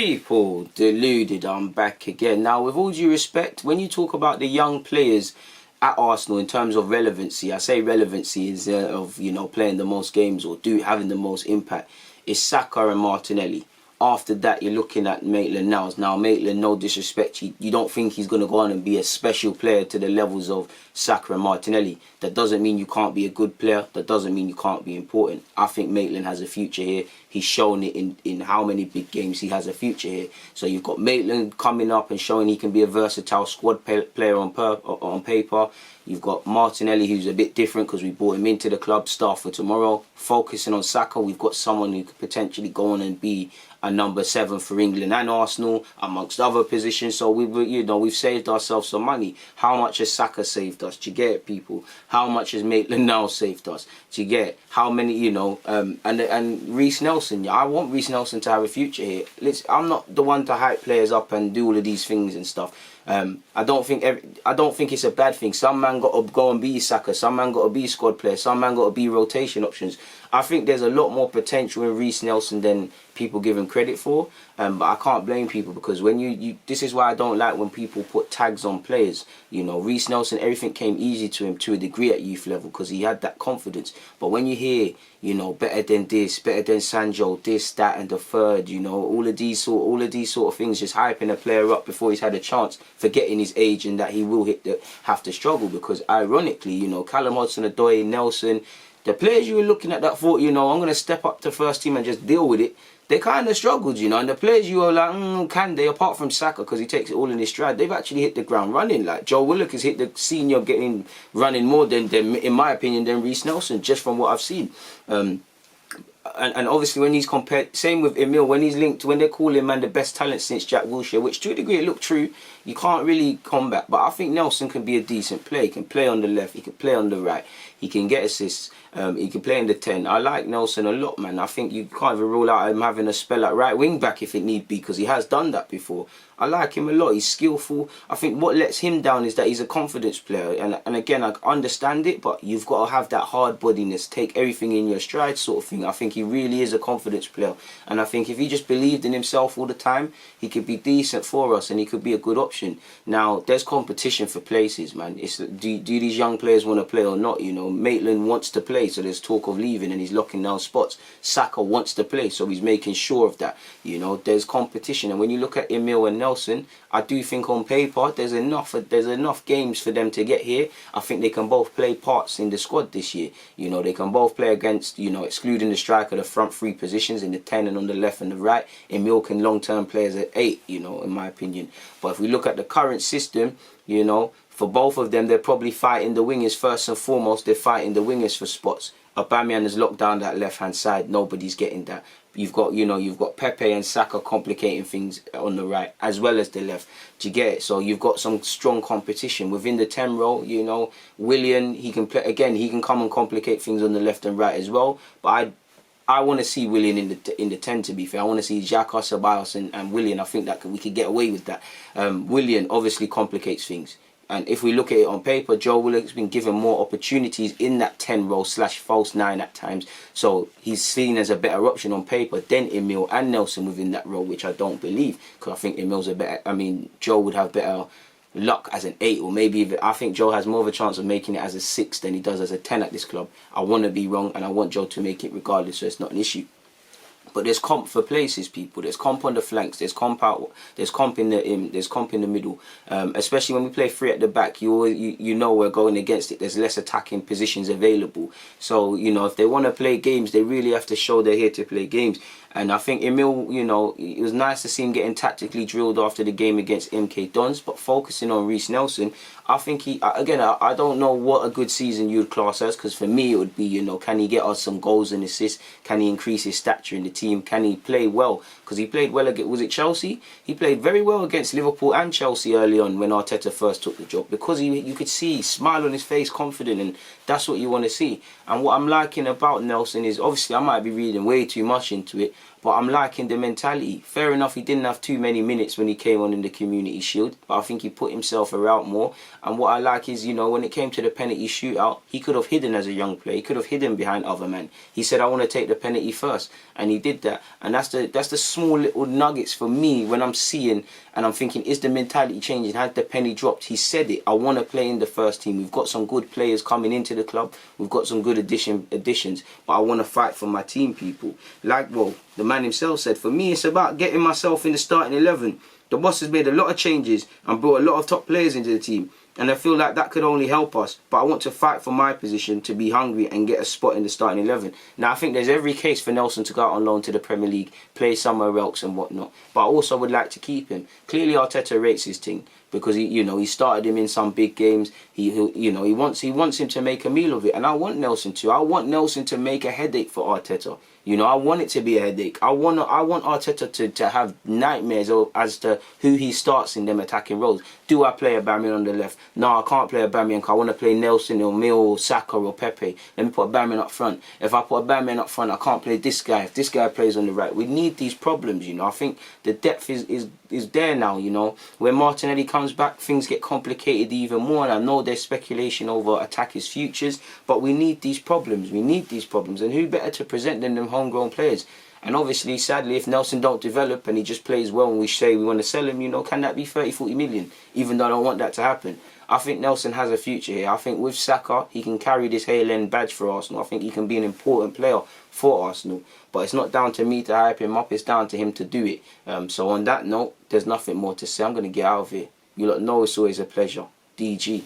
People, deluded, I'm back again. Now, with all due respect, when you talk about the young players at Arsenal in terms of relevancy, I say relevancy is of, playing the most games or having the most impact, is Saka and Martinelli. After that, you're looking at Maitland-Niles. Now, Maitland, no disrespect, you don't think he's going to go on and be a special player to the levels of Saka and Martinelli. That doesn't mean you can't be a good player. That doesn't mean you can't be important. I think Maitland has a future here. He's shown it in how many big games he has a future here. So you've got Maitland coming up and showing he can be a versatile squad player on paper. You've got Martinelli, who's a bit different because we brought him into the club, star for tomorrow. Focusing on Saka, we've got someone who could potentially go on and be a number 7 for England and Arsenal, amongst other positions. So we've saved ourselves some money. How much has Saka saved us? Do you get it, people? How much has Maitland-Niles saved us? Do you get it? How many, and Reece Nelson. Yeah, I want Reece Nelson to have a future here. I'm not the one to hype players up and do all of these things and stuff. I don't think it's a bad thing. Some man got to go and be Saka. Some man got to be squad player. Some man got to be rotation options. I think there's a lot more potential in Reece Nelson than people give him credit for. But I can't blame people because when this is why I don't like when people put tags on players. Reece Nelson, everything came easy to him to a degree at youth level because he had that confidence. But when you hear, better than this, better than Sancho, this, that, and the third, all of these sort of things, just hyping a player up before he's had a chance, forgetting his age and that he will have to struggle. Because ironically, Callum Hudson-Odoi, Nelson, the players you were looking at that thought, I'm going to step up to first team and just deal with it, they kind of struggled, and the players you were like, can they, apart from Saka, because he takes it all in his stride, they've actually hit the ground running. Like, Joe Willock has hit the senior running more than, in my opinion, than Reece Nelson, just from what I've seen. And obviously when he's compared, same with Emil, when he's linked, when they call him the best talent since Jack Wilshere, which to a degree it looked true, you can't really combat. But I think Nelson can be a decent player. He can play on the left, he can play on the right, he can get assists, he can play in the 10. I like Nelson a lot, man. I think you can't even rule out him having a spell at right wing back if it need be, because he has done that before. I like him a lot. He's skillful. I think what lets him down is that he's a confidence player. And again, I understand it, but you've got to have that hard bodiness, take everything in your stride sort of thing. I think he really is a confidence player. And I think if he just believed in himself all the time, he could be decent for us and he could be a good option. Now, there's competition for places, man. Do these young players want to play or not? Maitland wants to play, so there's talk of leaving and he's locking down spots. Saka wants to play, so he's making sure of that. There's competition. And when you look at Emil and Nelson, I do think on paper there's enough games for them to get here. I think they can both play parts in the squad this year. They can both play against, excluding the striker, the front 3 positions in the 10 and on the left and the right. Emil can long-term play as at 8, in my opinion. But if we look at the current system, for both of them, they're probably fighting the wingers first and foremost. They're fighting the wingers for spots. Aubameyang has locked down that left-hand side. Nobody's getting that. You've got Pepe and Saka complicating things on the right as well as the left. Do you get it? So you've got some strong competition within the 10 role. Willian, he can play again. He can come and complicate things on the left and right as well. But I want to see Willian in the 10. To be fair, I want to see Xhaka, Ceballos and Willian. I think that we could get away with that. Willian obviously complicates things. And if we look at it on paper, Joe Willock's been given more opportunities in that 10 role / false 9 at times. So he's seen as a better option on paper than Emil and Nelson within that role, which I don't believe. Because I think Emil's Joe would have better luck as an 8, or maybe even, I think Joe has more of a chance of making it as a 6 than he does as a 10 at this club. I want to be wrong and I want Joe to make it regardless, so it's not an issue. But there's comp for places, people. There's comp on the flanks. There's comp out. There's comp in the middle. Especially when we play 3 at the back, you know we're going against it. There's less attacking positions available. So if they want to play games, they really have to show they're here to play games. And I think Emil, it was nice to see him getting tactically drilled after the game against MK Dons. But focusing on Reece Nelson, I think I don't know what a good season you'd class as, because for me it would be, can he get us some goals and assists? Can he increase his stature in the team? Can he play well? Because he played well against, was it Chelsea? He played very well against Liverpool and Chelsea early on when Arteta first took the job, because you could see smile on his face, confident, and that's what you want to see. And what I'm liking about Nelson is, obviously I might be reading way too much into it, But I'm liking the mentality. Fair enough, he didn't have too many minutes when he came on in the Community Shield, but I think he put himself around more. And what I like is, you know, when it came to the penalty shootout, he could have hidden as a young player. He could have hidden behind other men. He said, I want to take the penalty first. And he did that. And that's the small little nuggets for me when I'm seeing and I'm thinking, is the mentality changing? Has the penny dropped? He said it. I want to play in the first team. We've got some good players coming into the club. We've got some good additions. But I want to fight for my team, people. Like, well, the man himself said, for me, it's about getting myself in the starting 11. The boss has made a lot of changes and brought a lot of top players into the team. And I feel like that could only help us. But I want to fight for my position, to be hungry and get a spot in the starting 11. Now, I think there's every case for Nelson to go out on loan to the Premier League, play somewhere else and whatnot. But I also would like to keep him. Clearly, Arteta rates his thing because he started him in some big games. He wants him to make a meal of it. And I want Nelson to. I want Nelson to make a headache for Arteta. You know, I want it to be a headache. I want Arteta to have nightmares as to who he starts in them attacking roles. Do I play Aubameyang on the left? No, I can't play Aubameyang because I want to play Nelson or Mill or Saka or Pepe. Let me put Aubameyang up front. If I put Aubameyang up front, I can't play this guy. If this guy plays on the right, we need these problems, you know. I think the depth is there now, you know. When Martinelli comes back, things get complicated even more. And I know there's speculation over attackers' futures, but we need these problems. We need these problems. And who better to present them than homegrown players? And obviously, sadly, if Nelson don't develop and he just plays well and we say we want to sell him, you know, can that be 30, 40 million? Even though I don't want that to happen. I think Nelson has a future here. I think with Saka, he can carry this Hale End badge for Arsenal. I think he can be an important player for Arsenal. But it's not down to me to hype him up. It's down to him to do it. So on that note, there's nothing more to say. I'm going to get out of here. You lot know it's always a pleasure. DG.